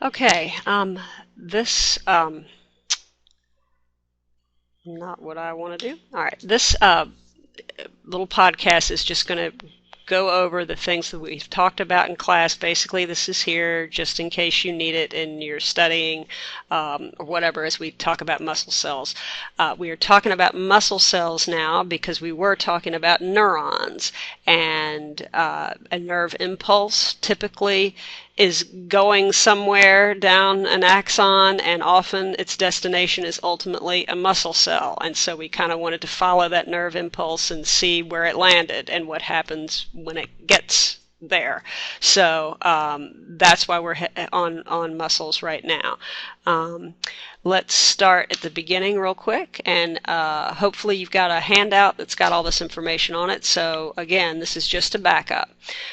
Okay, this not what I want to do. All right, this little podcast is just going to go over the things that we've talked about in class. Basically, this is here just in case you need it in your studying or whatever as we talk about muscle cells. We are talking about muscle cells now because we were talking about neurons, and a nerve impulse typically is going somewhere down an axon, and often its destination is ultimately a muscle cell. And so we kind of wanted to follow that nerve impulse and see where it landed and what happens when it gets there. So that's why we're on muscles right now. Let's start at the beginning real quick, and hopefully you've got a handout that's got all this information on it. So again, this is just a backup.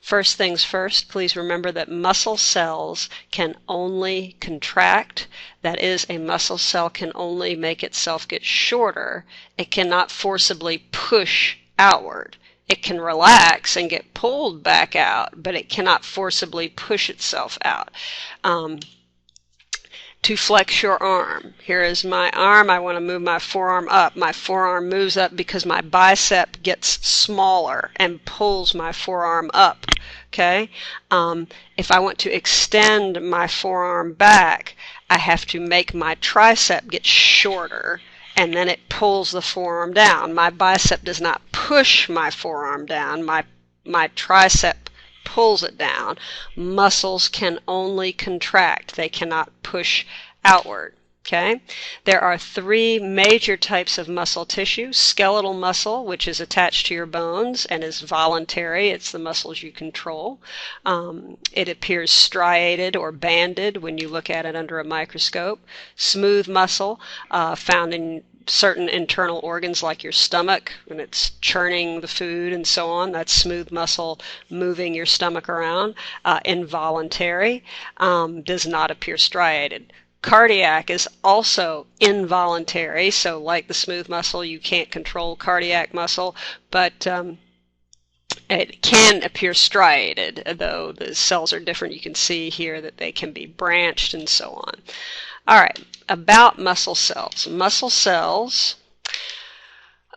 First things first, please remember that muscle cells can only contract. That is, a muscle cell can only make itself get shorter. It cannot forcibly push outward. It can relax and get pulled back out, but it cannot forcibly push itself out. To flex your arm. Here is my arm. I want to move my forearm up. My forearm moves up because my bicep gets smaller and pulls my forearm up. Okay? If I want to extend my forearm back, I have to make my tricep get shorter, and then it pulls the forearm down. My bicep does not push my forearm down. My tricep pulls it down. Muscles can only contract. They cannot push outward. Okay? There are three major types of muscle tissue. Skeletal muscle, which is attached to your bones and is voluntary. It's the muscles you control. It appears striated or banded when you look at it under a microscope. Smooth muscle, found in certain internal organs like your stomach when it's churning the food and so on. That's smooth muscle moving your stomach around. Involuntary, does not appear striated. Cardiac is also involuntary, so like the smooth muscle, you can't control cardiac muscle, but it can appear striated, though the cells are different. You can see here that they can be branched and so on. All right, about muscle cells. Muscle cells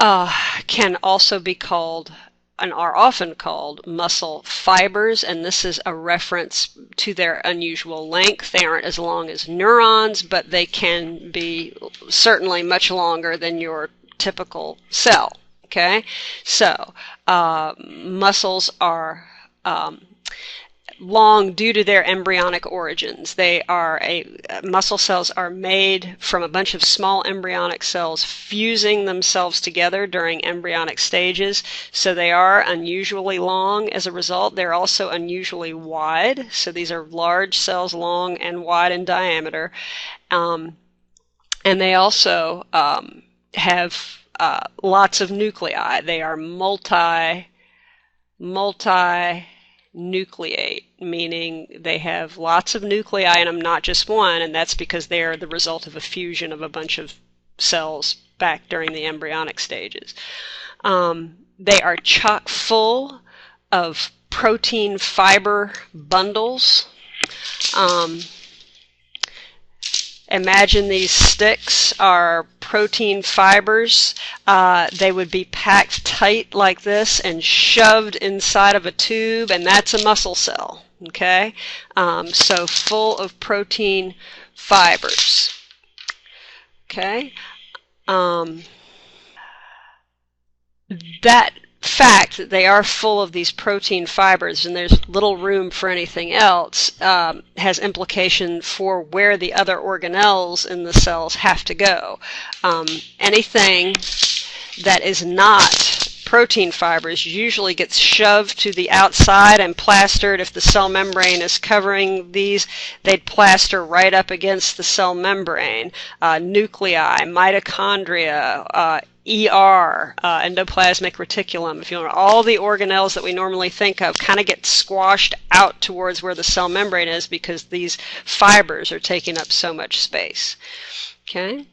can also be called and are often called muscle fibers, and this is a reference to their unusual length. They aren't as long as neurons, but they can be certainly much longer than your typical cell. Okay, so muscles are long due to their embryonic origins. Muscle cells are made from a bunch of small embryonic cells fusing themselves together during embryonic stages. So they are unusually long as a result. They're also unusually wide. So these are large cells, long and wide in diameter. And they also have lots of nuclei. They are multi-nucleate, meaning they have lots of nuclei in them, not just one, and that's because they are the result of a fusion of a bunch of cells back during the embryonic stages. They are chock full of protein fiber bundles. Imagine these sticks are protein fibers. They would be packed tight like this and shoved inside of a tube, and that's a muscle cell. Okay? So full of protein fibers. Okay? That fact that they are full of these protein fibers and there's little room for anything else has implication for where the other organelles in the cells have to go. Anything that is not protein fibers usually gets shoved to the outside and plastered. If the cell membrane is covering these, they'd plaster right up against the cell membrane. Nuclei, mitochondria, endoplasmic reticulum, if you want, all the organelles that we normally think of kind of get squashed out towards where the cell membrane is because these fibers are taking up so much space. Okay?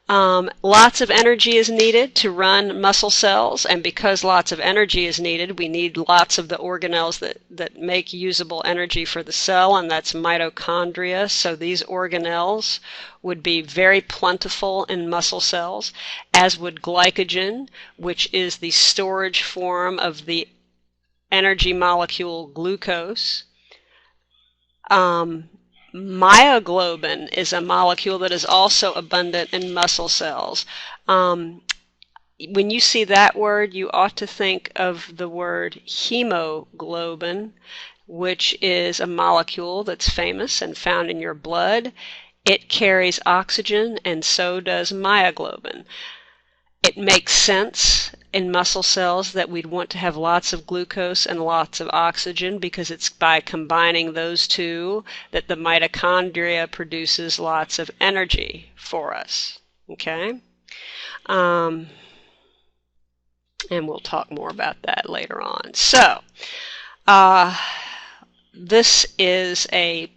Lots of energy is needed to run muscle cells, and because lots of energy is needed, we need lots of the organelles that make usable energy for the cell, and that's mitochondria. So these organelles would be very plentiful in muscle cells, as would glycogen, which is the storage form of the energy molecule glucose. Myoglobin is a molecule that is also abundant in muscle cells. When you see that word, you ought to think of the word hemoglobin, which is a molecule that's famous and found in your blood. It carries oxygen, and so does myoglobin. It makes sense in muscle cells that we'd want to have lots of glucose and lots of oxygen, because it's by combining those two that the mitochondria produces lots of energy for us. Okay? And we'll talk more about that later on. So, this is a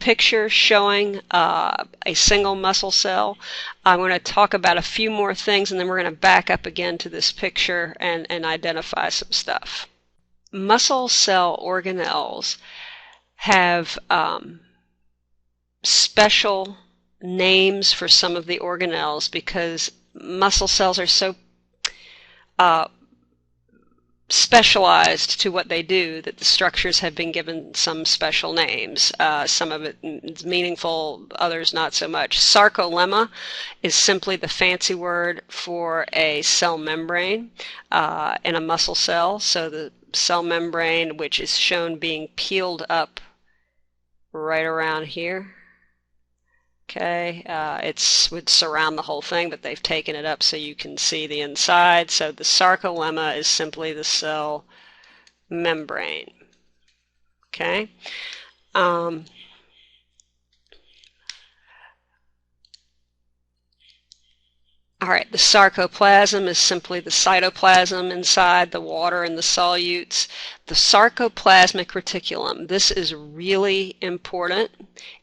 picture showing a single muscle cell. I'm going to talk about a few more things, and then we're going to back up again to this picture and identify some stuff. Muscle cell organelles have special names for some of the organelles because muscle cells are so specialized to what they do that the structures have been given some special names. Some of it is meaningful, others not so much. Sarcolemma is simply the fancy word for a cell membrane in a muscle cell. So the cell membrane, which is shown being peeled up right around here. Okay, it would surround the whole thing, but they've taken it up so you can see the inside. So the sarcolemma is simply the cell membrane. Okay. All right, the sarcoplasm is simply the cytoplasm inside, the water and the solutes. The sarcoplasmic reticulum, this is really important.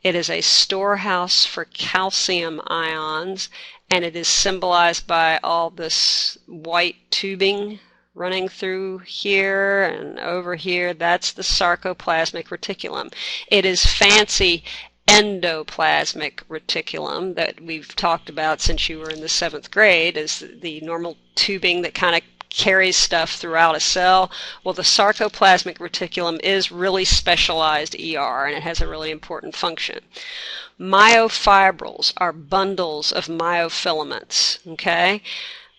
It is a storehouse for calcium ions, and it is symbolized by all this white tubing running through here and over here. That's the sarcoplasmic reticulum. It is fancy endoplasmic reticulum that we've talked about since you were in the 7th grade is the normal tubing that kind of carries stuff throughout a cell. Well, the sarcoplasmic reticulum is really specialized ER, and it has a really important function. Myofibrils are bundles of myofilaments. Okay?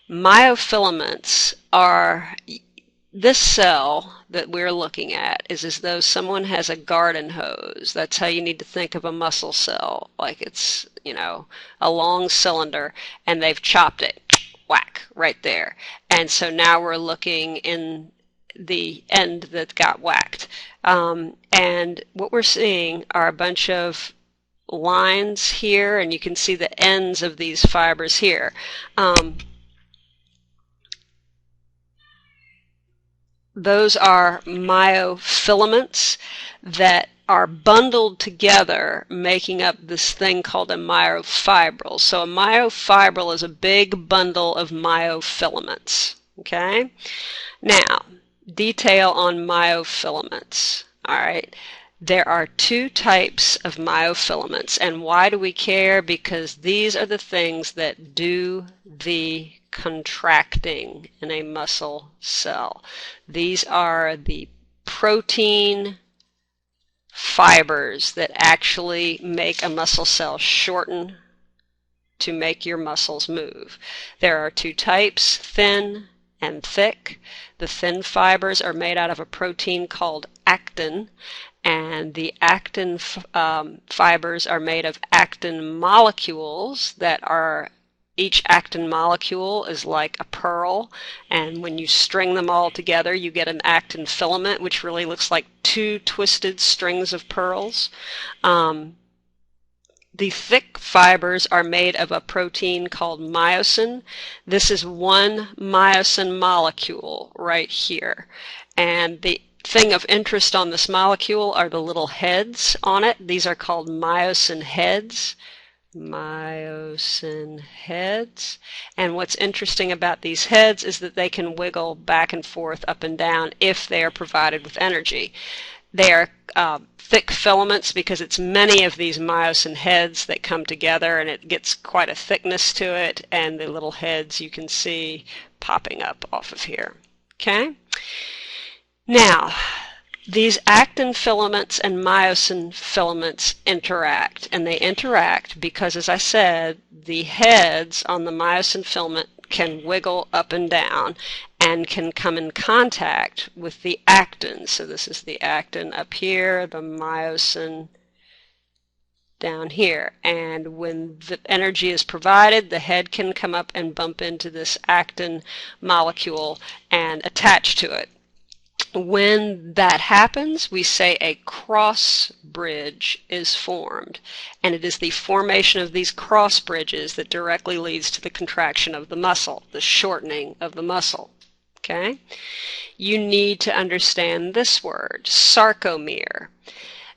Myofilaments are... This cell that we're looking at is as though someone has a garden hose. That's how you need to think of a muscle cell. Like it's, a long cylinder, and they've chopped it, whack, right there. And so now we're looking in the end that got whacked. And what we're seeing are a bunch of lines here, and you can see the ends of these fibers here. Those are myofilaments that are bundled together, making up this thing called a myofibril. So a myofibril is a big bundle of myofilaments. Okay? Now, detail on myofilaments. All right. There are 2 types of myofilaments. And why do we care? Because these are the things that do the contracting in a muscle cell. These are the protein fibers that actually make a muscle cell shorten to make your muscles move. There are 2 types, thin and thick. The thin fibers are made out of a protein called actin, and the actin fibers are made of actin molecules that are... Each actin molecule is like a pearl, and when you string them all together, you get an actin filament, which really looks like 2 twisted strings of pearls. The thick fibers are made of a protein called myosin. This is one myosin molecule right here. And the thing of interest on this molecule are the little heads on it. These are called myosin heads. myosin heads. And what's interesting about these heads is that they can wiggle back and forth, up and down, if they are provided with energy. They are thick filaments because it's many of these myosin heads that come together, and it gets quite a thickness to it, and the little heads you can see popping up off of here. Okay? Now, these actin filaments and myosin filaments interact, and they interact because, as I said, the heads on the myosin filament can wiggle up and down and can come in contact with the actin. So this is the actin up here, the myosin down here. And when the energy is provided, the head can come up and bump into this actin molecule and attach to it. When that happens, we say a cross bridge is formed, and it is the formation of these cross bridges that directly leads to the contraction of the muscle, the shortening of the muscle. Okay? You need to understand this word, sarcomere.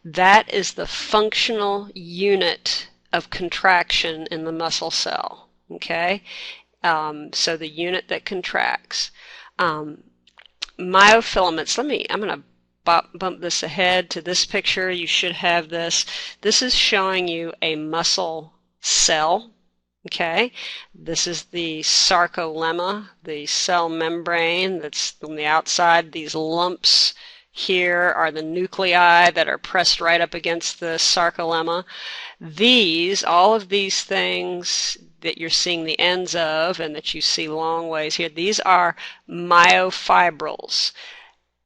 That is the functional unit of contraction in the muscle cell. Okay? So the unit that contracts. Myofilaments, I'm going to bump this ahead to this picture. You should have this. This is showing you a muscle cell. Okay, this is the sarcolemma, the cell membrane that's on the outside. These lumps here are the nuclei that are pressed right up against the sarcolemma. All of these things that you're seeing the ends of and that you see long ways here, these are myofibrils.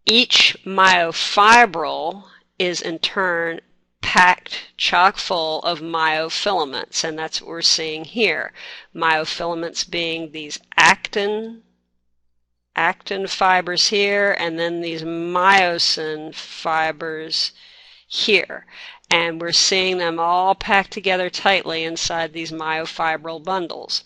Each myofibril is in turn packed chock full of myofilaments, and that's what we're seeing here. Myofilaments being these actin fibers here, and then these myosin fibers here. And we're seeing them all packed together tightly inside these myofibril bundles.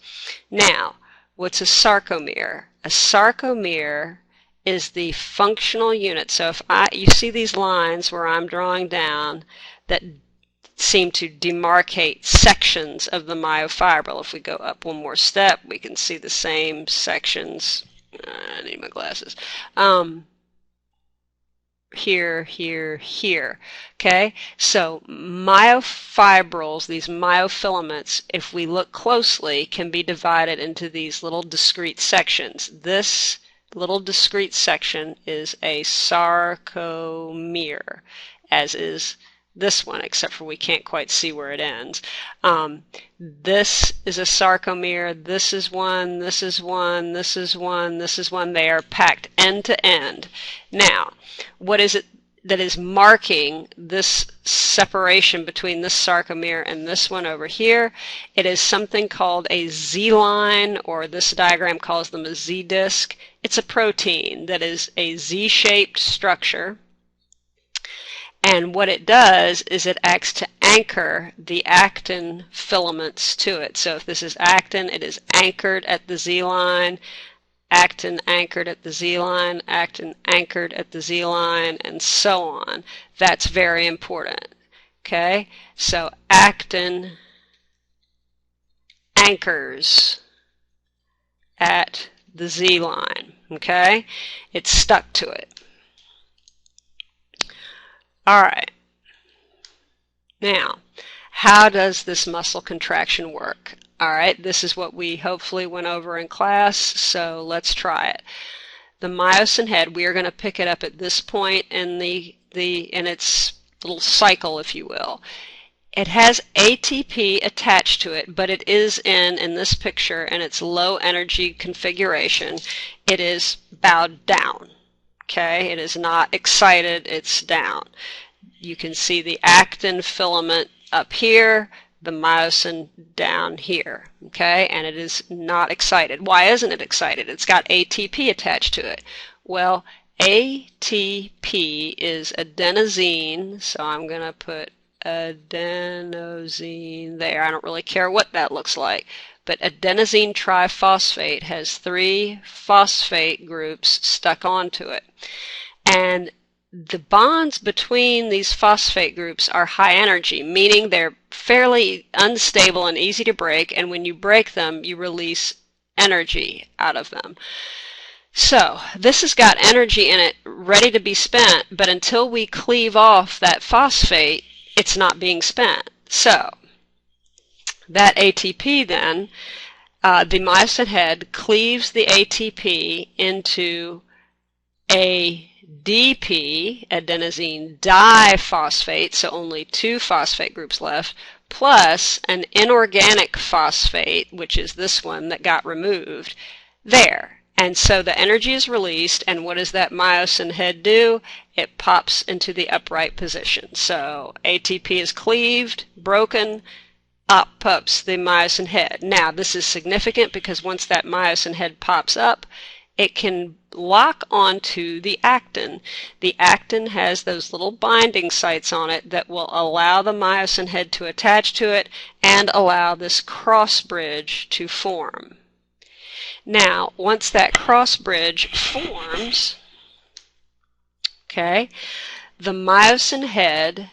Now, what's a sarcomere? A sarcomere is the functional unit. So if you see these lines where I'm drawing down that seem to demarcate sections of the myofibril. If we go up one more step, we can see the same sections. I need my glasses. Here, here, here. Okay, so myofibrils, these myofilaments, if we look closely, can be divided into these little discrete sections. This little discrete section is a sarcomere, as is this one, except for we can't quite see where it ends. This is a sarcomere, this is one, this is one, this is one, this is one. They are packed end to end. Now, what is it that is marking this separation between this sarcomere and this one over here? It is something called a Z-line, or this diagram calls them a Z-disc. It's a protein that is a Z-shaped structure. And what it does is it acts to anchor the actin filaments to it. So if this is actin, it is anchored at the Z-line, actin anchored at the Z-line, actin anchored at the Z-line, and so on. That's very important. Okay? So actin anchors at the Z-line. Okay? It's stuck to it. All right. Now, how does this muscle contraction work? All right, this is what we hopefully went over in class, so let's try it. The myosin head, we are going to pick it up at this point in its little cycle, if you will. It has ATP attached to it, but it is in this picture, in its low energy configuration, it is bowed down. Okay, it is not excited, it's down. You can see the actin filament up here, the myosin down here, okay, and it is not excited. Why isn't it excited? It's got ATP attached to it. Well, ATP is adenosine, so I'm going to put adenosine there. I don't really care what that looks like. But adenosine triphosphate has 3 phosphate groups stuck onto it. And the bonds between these phosphate groups are high energy, meaning they're fairly unstable and easy to break, and when you break them, you release energy out of them. So this has got energy in it ready to be spent, but until we cleave off that phosphate, it's not being spent. So that ATP then, the myosin head cleaves the ATP into ADP, adenosine diphosphate, so only 2 phosphate groups left, plus an inorganic phosphate, which is this one that got removed, there. And so the energy is released, and what does that myosin head do? It pops into the upright position. So ATP is cleaved, broken, up pops the myosin head. Now, this is significant because once that myosin head pops up, it can lock onto the actin. The actin has those little binding sites on it that will allow the myosin head to attach to it and allow this cross bridge to form. Now, once that cross bridge forms, okay, the myosin head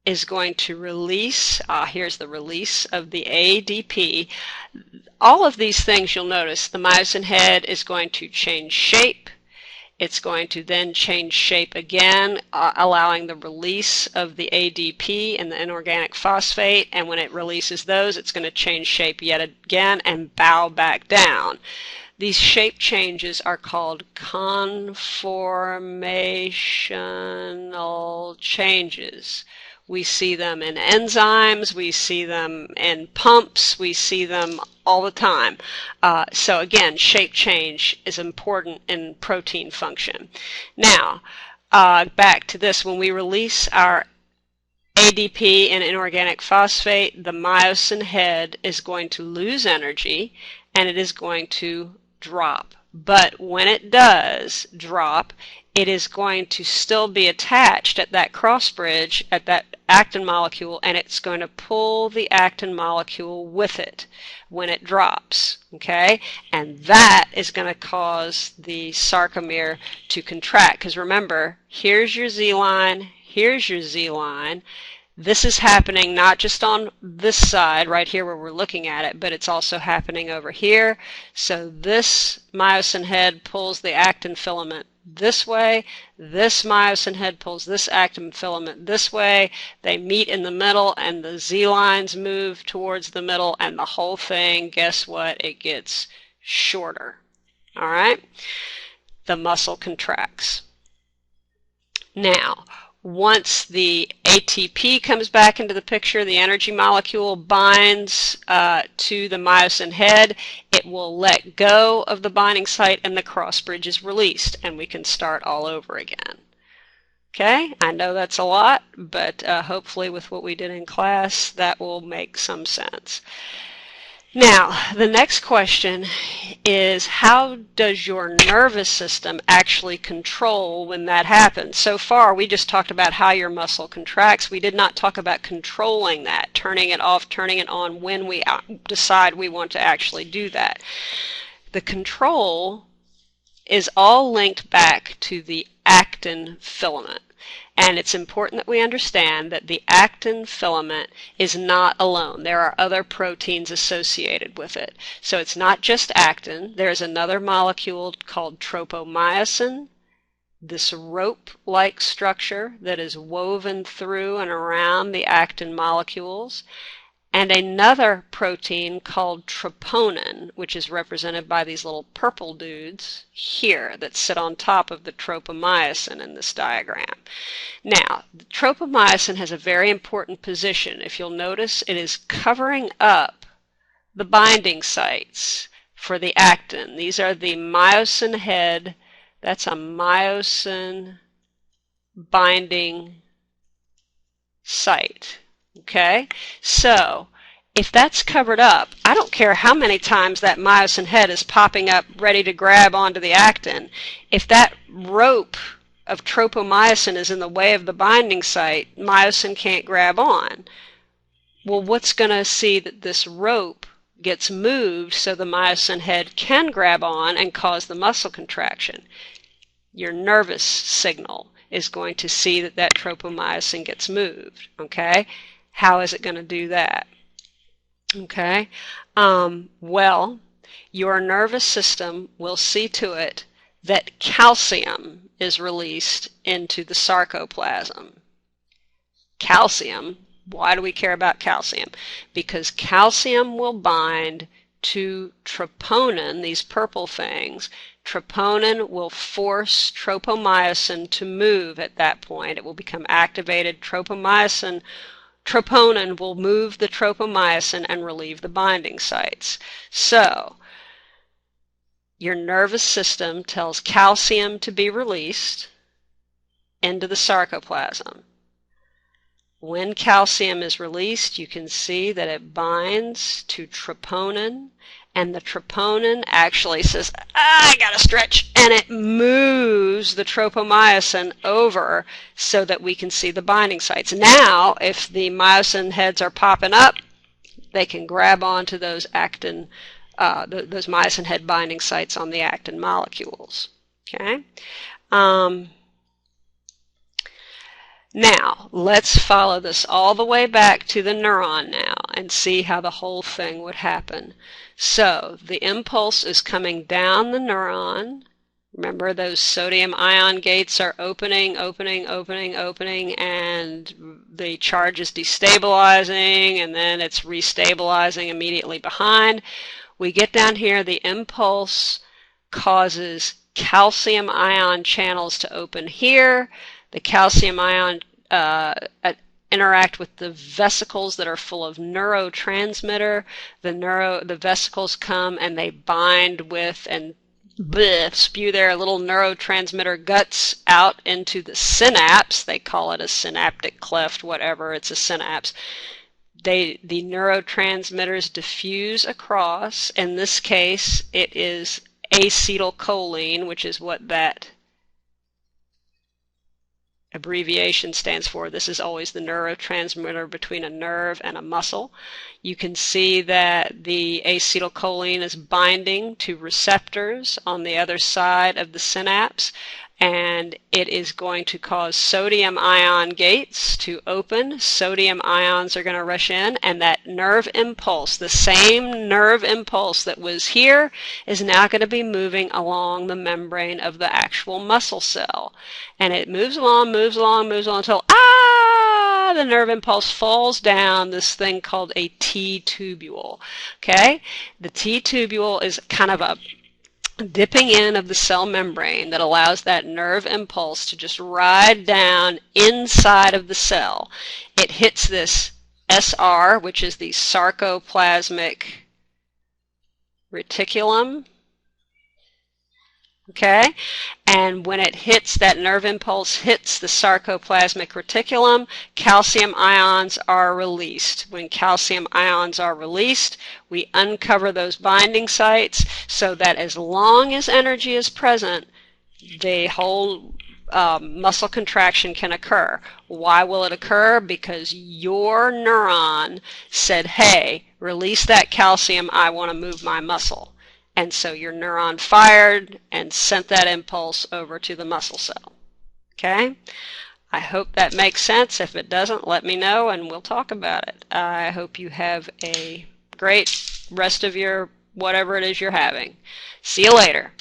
is going to release, here's the release of the ADP. All of these things you'll notice, the myosin head is going to change shape. It's going to then change shape again, allowing the release of the ADP and the inorganic phosphate, and when it releases those, it's going to change shape yet again and bow back down. These shape changes are called conformational changes. We see them in enzymes, we see them in pumps, we see them all the time. So again, shape change is important in protein function. Now, back to this, when we release our ADP and inorganic phosphate, the myosin head is going to lose energy and it is going to drop. But when it does drop, it is going to still be attached at that cross bridge, at that actin molecule, and it's going to pull the actin molecule with it when it drops, okay? And that is going to cause the sarcomere to contract, because remember, here's your Z line, here's your Z line. This is happening not just on this side right here where we're looking at it, but it's also happening over here. So this myosin head pulls the actin filament this way, this myosin head pulls this actin filament this way, they meet in the middle and the Z lines move towards the middle, and the whole thing, guess what, it gets shorter. All right, the muscle contracts. Now, once the ATP comes back into the picture, the energy molecule binds to the myosin head. It will let go of the binding site and the cross bridge is released, and we can start all over again. Okay, I know that's a lot, but hopefully with what we did in class, that will make some sense. Now, the next question is, how does your nervous system actually control when that happens? So far, we just talked about how your muscle contracts. We did not talk about controlling that, turning it off, turning it on when we decide we want to actually do that. The control is all linked back to the actin filament. And it's important that we understand that the actin filament is not alone. There are other proteins associated with it. So it's not just actin. There's another molecule called tropomyosin, this rope-like structure that is woven through and around the actin molecules, and another protein called troponin, which is represented by these little purple dudes here that sit on top of the tropomyosin in this diagram. Now, the tropomyosin has a very important position. If you'll notice, it is covering up the binding sites for the actin. These are the myosin head. That's a myosin binding site. Okay, so if that's covered up, I don't care how many times that myosin head is popping up ready to grab onto the actin. If that rope of tropomyosin is in the way of the binding site, myosin can't grab on. Well, what's going to see that this rope gets moved so the myosin head can grab on and cause the muscle contraction? Your nervous signal is going to see that that tropomyosin gets moved, okay? How is it going to do that? Okay. Well, your nervous system will see to it that calcium is released into the sarcoplasm. Calcium, why do we care about calcium? Because calcium will bind to troponin, these purple things. Troponin will force tropomyosin to move at that point. It will become activated. Troponin will move the tropomyosin and relieve the binding sites. So, your nervous system tells calcium to be released into the sarcoplasm. When calcium is released, you can see that it binds to troponin, and the troponin actually says, I gotta stretch, and it moves the tropomyosin over so that we can see the binding sites. Now, if the myosin heads are popping up, they can grab onto those actin, those myosin head binding sites on the actin molecules. Okay. Now, let's follow this all the way back to the neuron now and see how the whole thing would happen. So, the impulse is coming down the neuron. Remember, those sodium ion gates are opening, and the charge is destabilizing, and then it's restabilizing immediately behind. We get down here, the impulse causes calcium ion channels to open here. The calcium ion interact with the vesicles that are full of neurotransmitter. The vesicles come and they bind with and spew their little neurotransmitter guts out into the synapse. They call it a synaptic cleft, whatever, it's a synapse. The neurotransmitters diffuse across. In this case, it is acetylcholine, which is what that abbreviation stands for. This is always the neurotransmitter between a nerve and a muscle. You can see that the acetylcholine is binding to receptors on the other side of the synapse, and it is going to cause sodium ion gates to open. Sodium ions are going to rush in, and that nerve impulse, the same nerve impulse that was here, is now going to be moving along the membrane of the actual muscle cell. And it moves along until, the nerve impulse falls down this thing called a T-tubule. Okay? The T-tubule is kind of a dipping in of the cell membrane that allows that nerve impulse to just ride down inside of the cell. It hits this SR, which is the sarcoplasmic reticulum. Okay? And when it hits, that nerve impulse hits the sarcoplasmic reticulum, calcium ions are released. When calcium ions are released, we uncover those binding sites so that as long as energy is present, the whole muscle contraction can occur. Why will it occur? Because your neuron said, hey, release that calcium, I want to move my muscle. And so your neuron fired and sent that impulse over to the muscle cell. Okay? I hope that makes sense. If it doesn't, let me know and we'll talk about it. I hope you have a great rest of your whatever it is you're having. See you later.